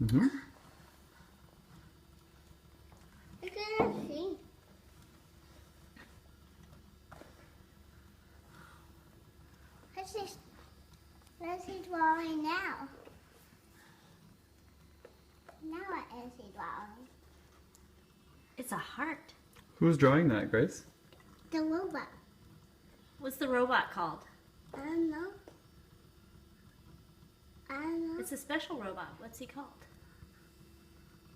Mm-hmm. I cannot see. Let's see drawing now. Now what is he drawing? It's a heart. Who's drawing that, Grace? The robot. What's the robot called? I don't know. I don't know. It's a special robot. What's he called?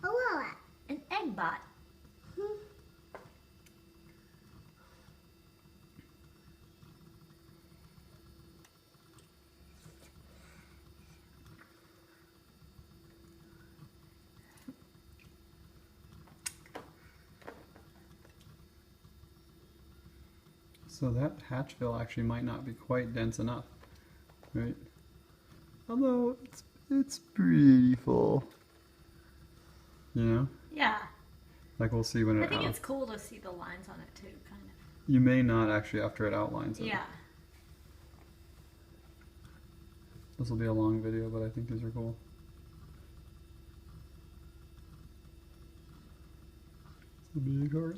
A robot. An egg bot. Hmm. So that Hatchville actually might not be quite dense enough, right? Although it's pretty full. You know? Yeah. Like we'll see when I it think it's cool to see the lines on it too, kind of. You may not actually after it outlines it. Yeah. This will be a long video, but I think these are cool. It's a big heart.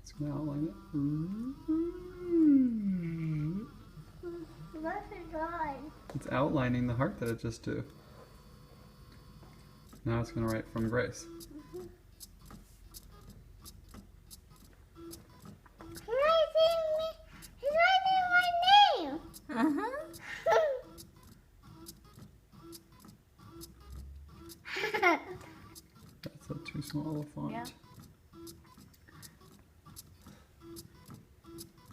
It's gonna outline it. What's it drawing? It's outlining the heart that it just did. Now it's gonna write from Grace. He's writing my name. Uh-huh. That's a too small a font. Yeah.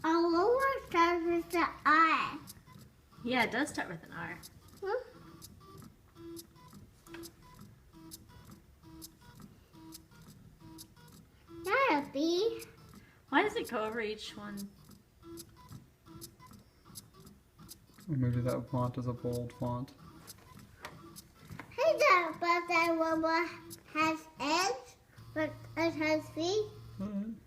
Our robot starts with the I. Yeah, it does start with an R. Not a B. Why does it go over each one? Or maybe that font is a bold font. Hey, but that robot has eggs, but it has feet. Alright.